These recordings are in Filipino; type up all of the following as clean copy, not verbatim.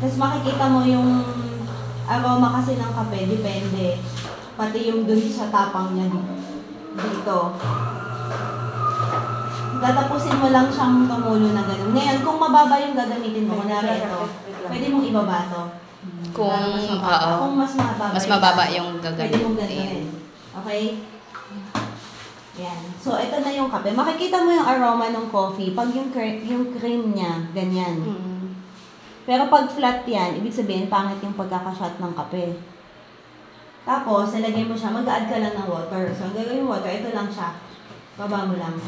Tapos makikita mo yung aroma kasi ng kape, depende. Pati yung dun sa tapang niya dito. Tatapusin mo lang siyang tumulo na gano'n. Ngayon, kung mababa yung gagamitin mo, kunwari ito, pwede mong ibaba to. Kung mas mababa yung gagamitin. Pwede mong gano'n. Okay? Yan. So, ito na yung kape. Makikita mo yung aroma ng coffee pag yung cream niya, ganyan. Pero pag flat yan, ibig sabihin, pangit yung pagkakashot ng kape. Tapos, nalagay mo siya, mag-add ka lang ng water. So, ang gagawin yung water, ito lang siya. Baba mo lang.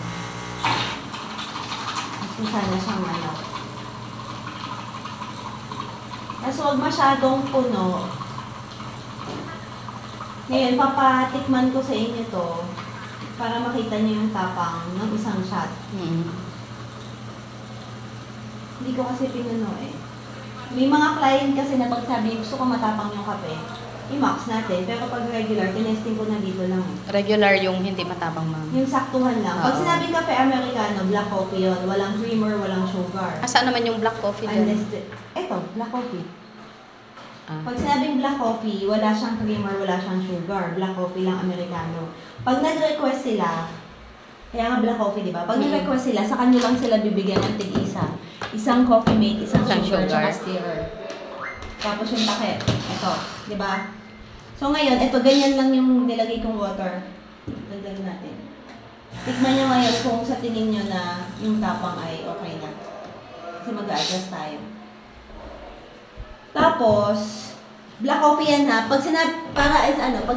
Gusto sana siyang ano. Tapos, huwag masyadong puno. Ngayon, papatikman ko sa inyo to para makita niyo yung tapang ng isang shot. Hindi ko kasi pinuno eh. May mga client kasi na pagsabi, gusto ko matapang yung kape, i-max natin. Pero pag regular, tinesting ko na dito lang. Regular yung hindi matapang, ma'am. Yung saktuhan lang. Pag sinabing kape Americano, black coffee yun. Walang creamer, walang sugar. Saan naman yung black coffee dyan? Ito, black coffee. Pag sinabing black coffee, wala siyang creamer, wala siyang sugar. Black coffee lang Americano. Pag nag-request sila, kaya nga black coffee, di ba? Pag nag-request sila, sa kanyo lang sila bibigyan ng tig-isa. Isang coffee mate, isang sugar, tsaka stirrer. Tapos yung takip. Ito, di ba? So ngayon, ito, ganyan lang yung nilagay kong water. Dagdag natin. Tikman nyo ngayon kung sa tingin nyo na yung tapang ay okay na. Kasi mag-a-adjust tayo. Tapos, black coffee yan ha. Pag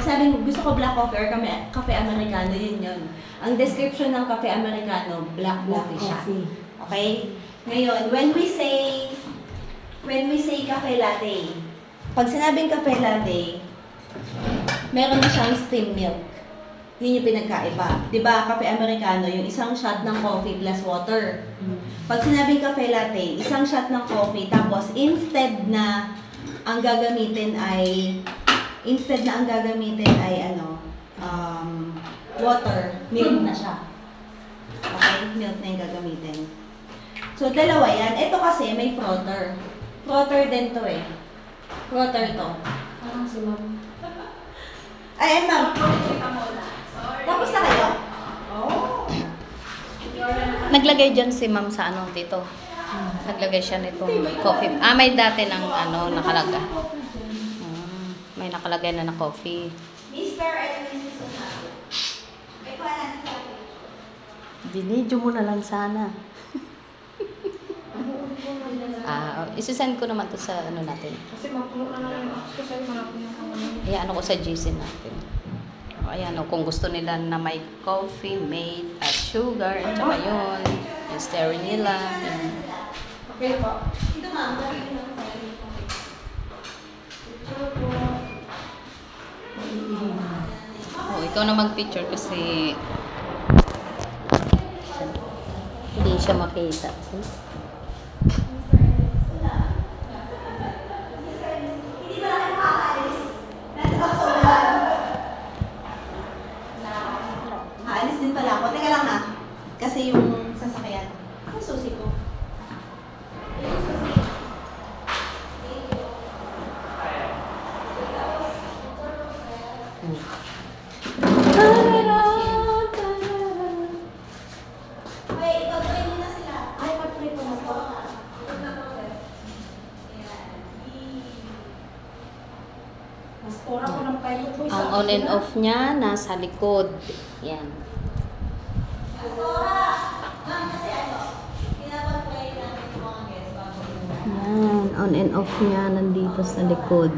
sabing gusto ko black coffee or kape Americano, yun. Ang description ng kape Americano, black coffee siya. Okay? Ngayon, when we say cafe latte, pag sinabing cafe latte, meron na siyang steam milk. Yun yung pinagkaiba. Diba, cafe Americano, yung isang shot ng coffee plus water. Pag sinabing cafe latte, isang shot ng coffee, tapos instead na ang gagamitin ay water, milk na siya. Okay? Milk na yung gagamitin. So, dalawa yan. Ito kasi may frother. Frother din to eh. Frother to. Si ma'am. Ay, ma'am. Tapos na kayo? Naglagay dyan si ma'am sa ano dito. Naglagay siya nitong coffee. May dati ng nakalaga. May nakalagay na coffee. Mr. and Mrs. Sonato. May kuha natin sa akin. Binidyo mo na lang sana. Isisend ko naman to sa ano natin. Kasi mapuno na lang yung apps ko sa'yo, malapin yung kamay. Ano ko sa GC natin. Ayan, kung gusto nila na may coffee made at sugar, at saka yun, yung stirring nila. Okay po. Ito ma'am. Ikaw na mag-picture kasi hindi siya makita. Aalis din pala ako. Teka lang ha. Kasi yung sasakyan. Ang susi ko. Wait, ipag-try mo na sila. Ay, pag-try ko na to. Mas pura ko ng pilot ko. Ang on and off niya nasa likod. Yan. Yan, on and off niya nandito sa likod.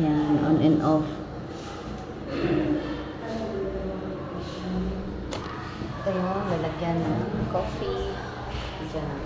Yan, on and off. Ito yung lalagyan ng coffee. Diyan.